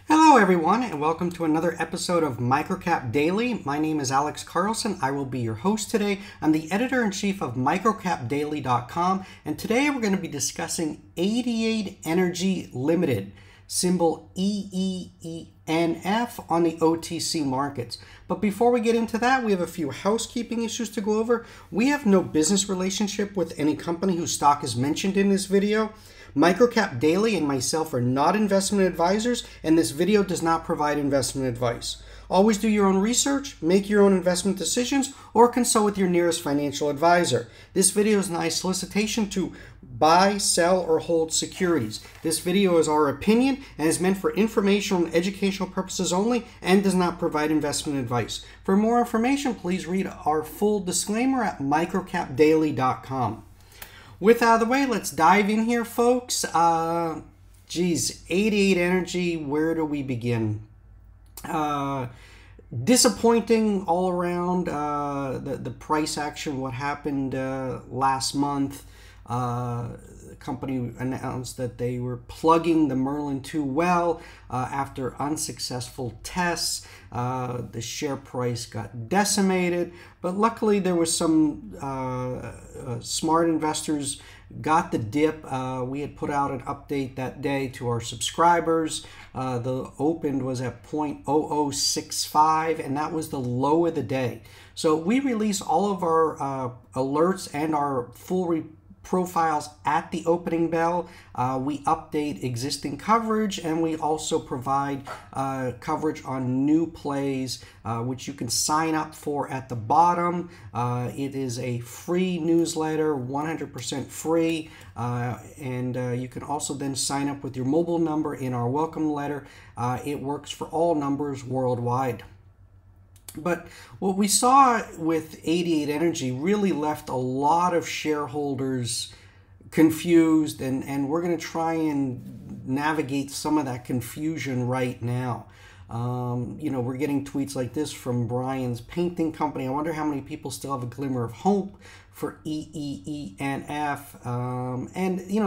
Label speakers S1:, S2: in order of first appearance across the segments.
S1: Hello everyone and welcome to another episode of MicroCap Daily. My name is Alex Carlson. I will be your host today. I'm the editor-in-chief of MicroCapDaily.com, and today we're going to be discussing 88 Energy Limited, symbol EEENF on the OTC markets. But before we get into that, we have a few housekeeping issues to go over. We have no business relationship with any company whose stock is mentioned in this video. MicroCap Daily and myself are not investment advisors, and this video does not provide investment advice. Always do your own research, make your own investment decisions, or consult with your nearest financial advisor. This video is not a solicitation to buy, sell, or hold securities. This video is our opinion and is meant for informational and educational purposes only and does not provide investment advice. For more information, please read our full disclaimer at MicroCapDaily.com. With out of the way, let's dive in here, folks. 88 Energy, where do we begin? Disappointing all around, the price action, what happened last month. The company announced that they were plugging the Merlin 2 well after unsuccessful tests. The share price got decimated, but luckily there was some smart investors got the dip. We had put out an update that day to our subscribers. The opened was at 0.0065, and that was the low of the day. So we release all of our alerts and our full profiles at the opening bell. We update existing coverage, and we also provide coverage on new plays, which you can sign up for at the bottom. It is a free newsletter, 100% free, and you can also then sign up with your mobile number in our welcome letter. It works for all numbers worldwide. But what we saw with 88 Energy really left a lot of shareholders confused, and we're going to try and navigate some of that confusion right now. We're getting tweets like this from Brian's painting company. I wonder how many people still have a glimmer of hope for EEENF.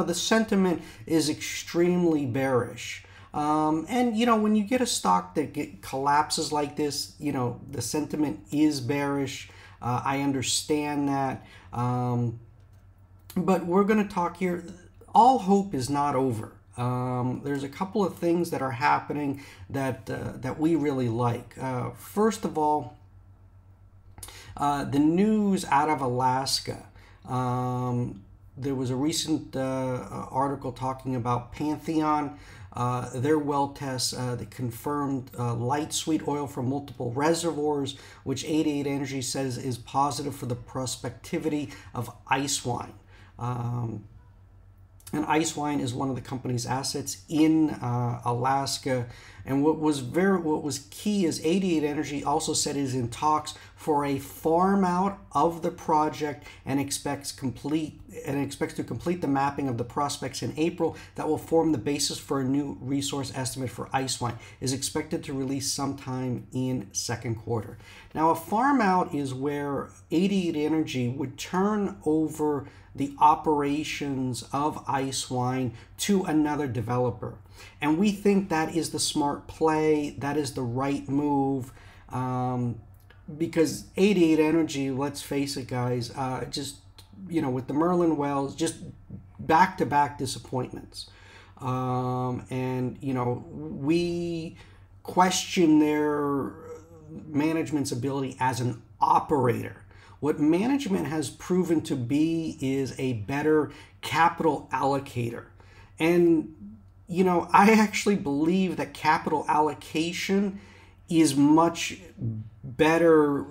S1: The sentiment is extremely bearish. When you get a stock that collapses like this, the sentiment is bearish. I understand that. But we're going to talk here. All hope is not over. There's a couple of things that are happening that we really like. First of all, the news out of Alaska. There was a recent article talking about Pantheon. Their well tests, they confirmed light sweet oil from multiple reservoirs, which 88 Energy says is positive for the prospectivity of ice wine. And ice wine is one of the company's assets in Alaska. And what was key is 88 Energy also said it is in talks for a farm out of the project and expects to complete the mapping of the prospects in April that will form the basis for a new resource estimate for ice wine. Is expected to release sometime in second quarter. Now, a farm out is where 88 Energy would turn over the operations of ice wine to another developer. And we think that is the smart play, that is the right move, because 88 Energy, let's face it guys, with the Merlin wells, just back-to-back disappointments. We question their management's ability as an operator. What management has proven to be is a better capital allocator. And, I actually believe that capital allocation is much better.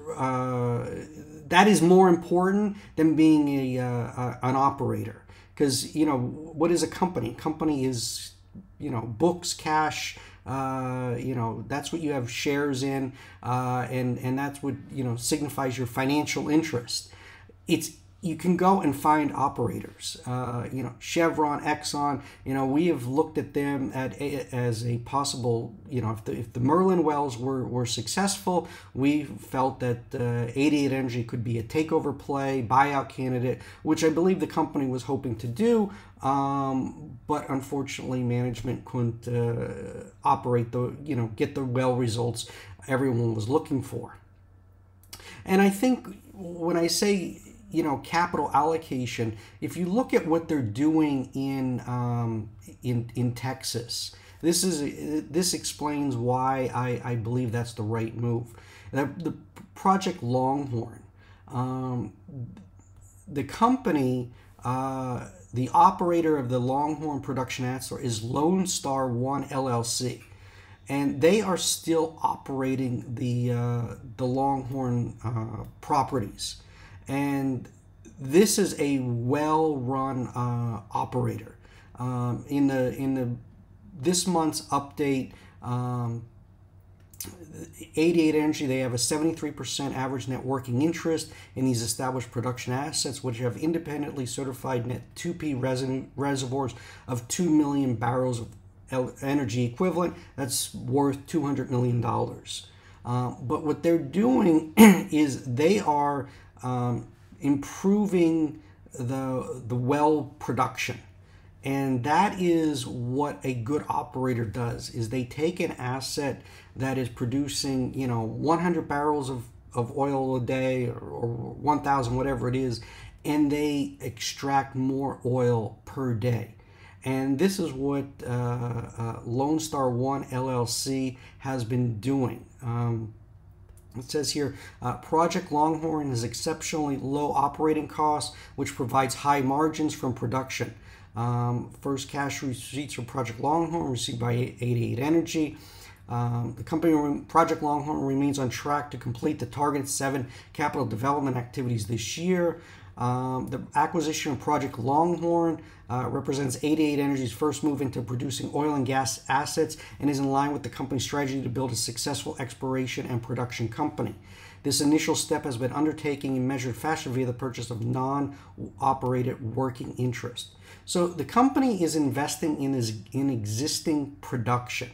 S1: That is more important than being an operator. Because, what is a company? Company is, books, cash. That's what you have shares in, and that's what signifies your financial interest. It's you can go and find operators. Chevron, Exxon. We have looked at them as a possible. If the Merlin wells were successful, we felt that 88 Energy could be a takeover play, buyout candidate, which I believe the company was hoping to do. But unfortunately, management couldn't operate get the well results everyone was looking for. And I think when I say capital allocation, if you look at what they're doing in Texas, this explains why I believe that's the right move. The Project Longhorn, the company, the operator of the Longhorn production asset is Lone Star 1 LLC. And they are still operating the Longhorn properties. And this is a well-run operator. In this month's update, 88 Energy, they have a 73% average net working interest in these established production assets, which have independently certified net 2P reservoirs of 2 million barrels of energy equivalent. That's worth $200 million. But what they're doing is they are improving the well production. And that is what a good operator does, is they take an asset that is producing 100 barrels of oil a day or 1,000, whatever it is, and they extract more oil per day. And this is what Lone Star 1 LLC has been doing. It says here, Project Longhorn has exceptionally low operating costs, which provides high margins from production. First cash receipts from Project Longhorn received by 88 Energy. The company, Project Longhorn, remains on track to complete the targeted 7 capital development activities this year. The acquisition of Project Longhorn represents 88 Energy's first move into producing oil and gas assets and is in line with the company's strategy to build a successful exploration and production company. This initial step has been undertaken in measured fashion via the purchase of non-operated working interest. So the company is investing in existing production,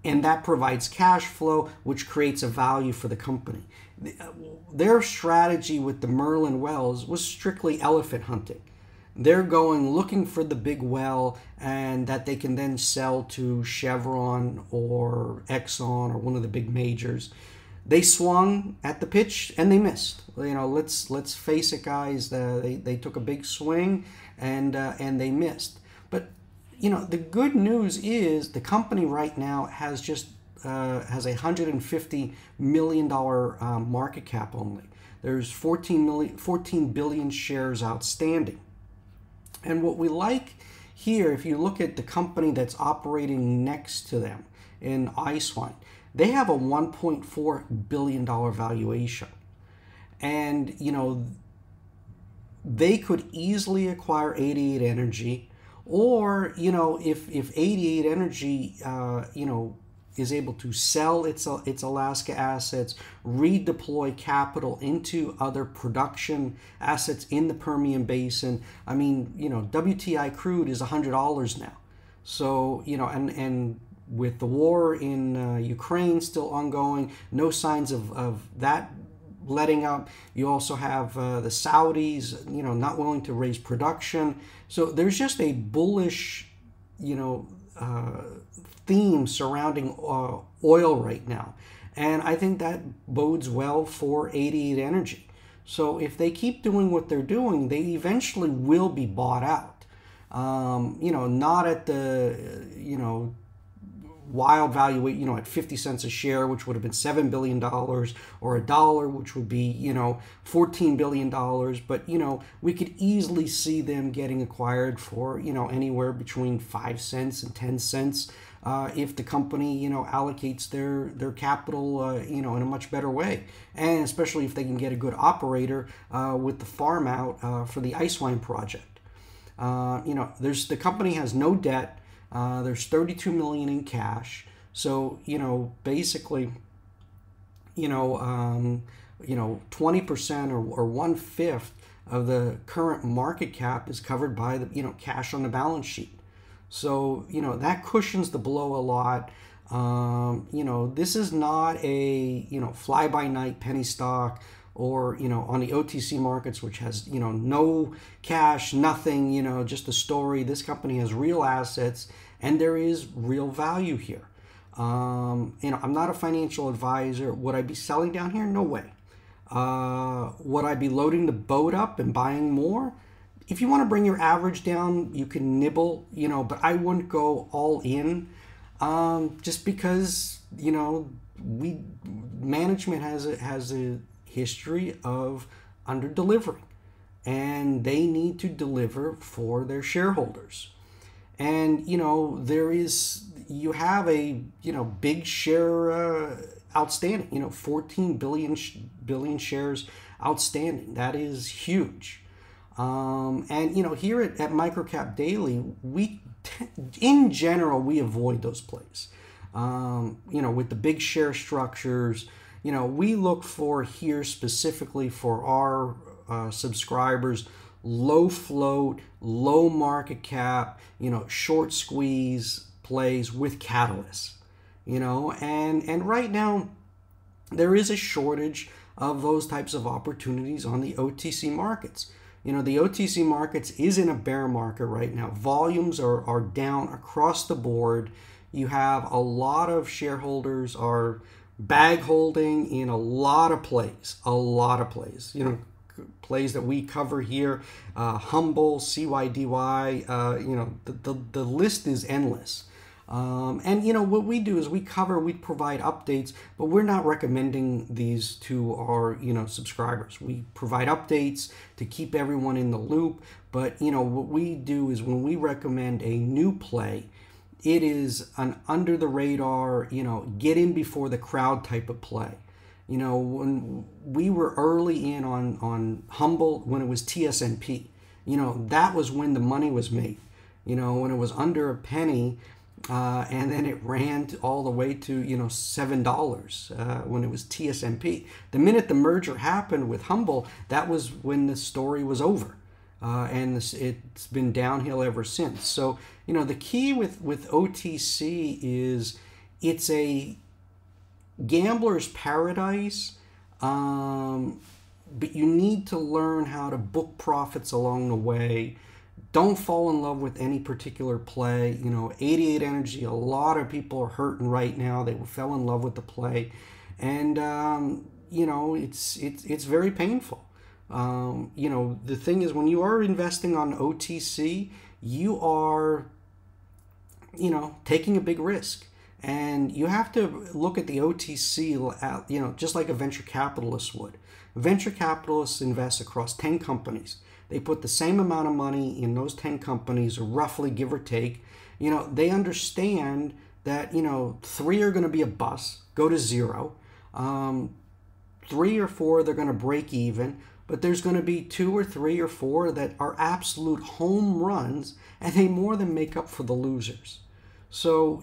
S1: and that provides cash flow, which creates a value for the company. Their strategy with the Merlin wells was strictly elephant hunting. They're going looking for the big well, and that they can then sell to Chevron or Exxon or one of the big majors. They swung at the pitch and they missed. Let's face it, guys. They took a big swing and they missed. But the good news is the company right now has has $150 million market cap only. There's 14 billion shares outstanding. And what we like here, if you look at the company that's operating next to them in Icewine, they have a $1.4 billion valuation. And, they could easily acquire 88 Energy, or, if 88 Energy, is able to sell its Alaska assets, redeploy capital into other production assets in the Permian Basin. I mean, WTI crude is $100 now. So, and with the war in Ukraine still ongoing, no signs of that letting up. You also have the Saudis, not willing to raise production. So there's just a bullish, theme surrounding oil right now. And I think that bodes well for 88 Energy. So if they keep doing what they're doing, they eventually will be bought out. Not at the, wild value, at 50 cents a share, which would have been $7 billion, or $1, which would be, $14 billion. But, we could easily see them getting acquired for, anywhere between 5 cents and 10 cents. If the company, allocates their capital, in a much better way. And especially if they can get a good operator with the farm out for the Icewine project. The company has no debt. There's $32 million in cash. So, basically, 20% or 1/5 of the current market cap is covered by the, cash on the balance sheet. So, that cushions the blow a lot. This is not a, fly-by-night penny stock, or, on the OTC markets, which has, no cash, nothing, just a story. This company has real assets, and there is real value here. I'm not a financial advisor. Would I be selling down here? No way. Would I be loading the boat up and buying more? If you want to bring your average down, you can nibble, but I wouldn't go all in, just because, management has a history of under delivering, and they need to deliver for their shareholders. And, you have a, big share outstanding, 14 billion shares outstanding. That is huge. And, here at MicroCap Daily, in general, we avoid those plays. With the big share structures, we look for here specifically for our subscribers, low float, low market cap, short squeeze plays with catalysts, and right now there is a shortage of those types of opportunities on the OTC markets. The OTC markets is in a bear market right now. Volumes are down across the board. You have a lot of shareholders are bag holding in a lot of plays, plays that we cover here, Humble, CYDY, the list is endless. And what we do is we provide updates, but we're not recommending these to our subscribers. We provide updates to keep everyone in the loop, but what we do is when we recommend a new play, it is an under the radar, get in before the crowd type of play. When we were early in on Humble, when it was TSNP, that was when the money was made, when it was under a penny. And then it ran all the way to $7 when it was TSMP. The minute the merger happened with Humble, that was when the story was over, and it's been downhill ever since. So the key with OTC is it's a gambler's paradise, but you need to learn how to book profits along the way. Don't fall in love with any particular play. 88 Energy, a lot of people are hurting right now. They fell in love with the play. And, it's very painful. The thing is, when you are investing on OTC, you are, taking a big risk. And you have to look at the OTC, just like a venture capitalist would. Venture capitalists invest across 10 companies. They put the same amount of money in those 10 companies, roughly, give or take. They understand that, 3 are going to be a bust, go to 0. 3 or 4, they're going to break even. But there's going to be 2 or 3 or 4 that are absolute home runs, and they more than make up for the losers. So,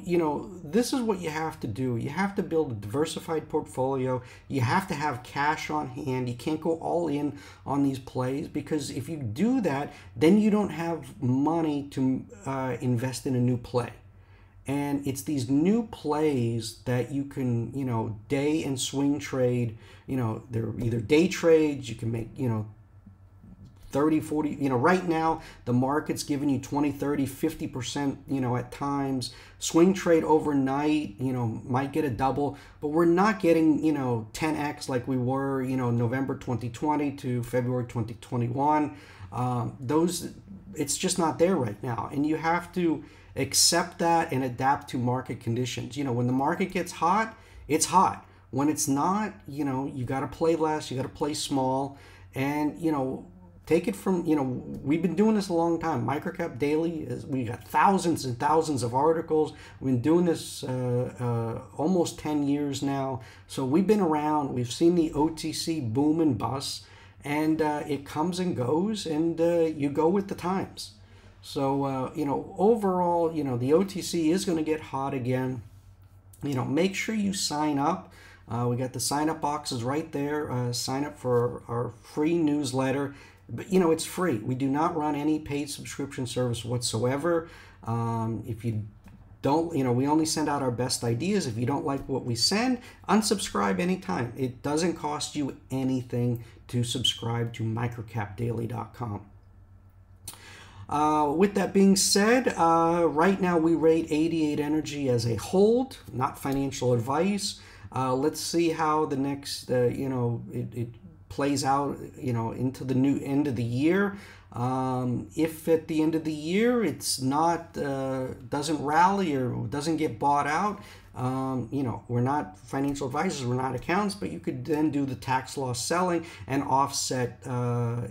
S1: this is what you have to do. You have to build a diversified portfolio. You have to have cash on hand. You can't go all in on these plays, because if you do that, then you don't have money to invest in a new play. And it's these new plays that you can, day and swing trade. They're either day trades. You can make, 30, 40, right now the market's giving you 20, 30, 50%, at times. Swing trade overnight, might get a double, but we're not getting, 10x like we were, November 2020 to February 2021. It's just not there right now. And you have to accept that and adapt to market conditions. When the market gets hot, it's hot. When it's not, you got to play less, you got to play small, and, take it from, we've been doing this a long time. MicroCap Daily, we got thousands and thousands of articles. We've been doing this almost 10 years now. So we've been around. We've seen the OTC boom and bust, and it comes and goes, and you go with the times. So, overall, the OTC is going to get hot again. Make sure you sign up. We got the sign up boxes right there. Sign up for our free newsletter. But, it's free. We do not run any paid subscription service whatsoever. If you don't, we only send out our best ideas. If you don't like what we send, unsubscribe anytime. It doesn't cost you anything to subscribe to microcapdaily.com. With that being said, right now we rate 88 Energy as a hold, not financial advice. Let's see how the next, it plays out, into the new end of the year. If at the end of the year it's not, doesn't rally or doesn't get bought out, we're not financial advisors, we're not accountants, but you could then do the tax loss selling and offset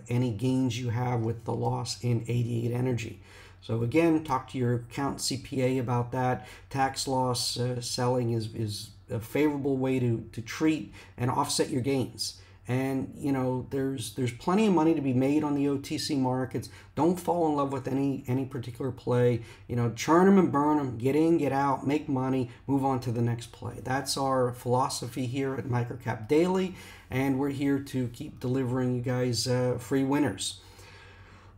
S1: any gains you have with the loss in 88 Energy. So again, talk to your accountant CPA about that. Tax loss selling is a favorable way to treat and offset your gains. And there's plenty of money to be made on the OTC markets. Don't fall in love with any particular play. Churn them and burn them. Get in, get out, make money, move on to the next play. That's our philosophy here at MicroCap Daily, and we're here to keep delivering you guys free winners.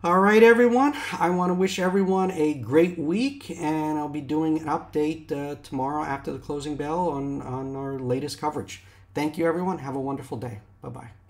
S1: All right, everyone. I want to wish everyone a great week, and I'll be doing an update tomorrow after the closing bell on our latest coverage. Thank you, everyone. Have a wonderful day. Bye-bye.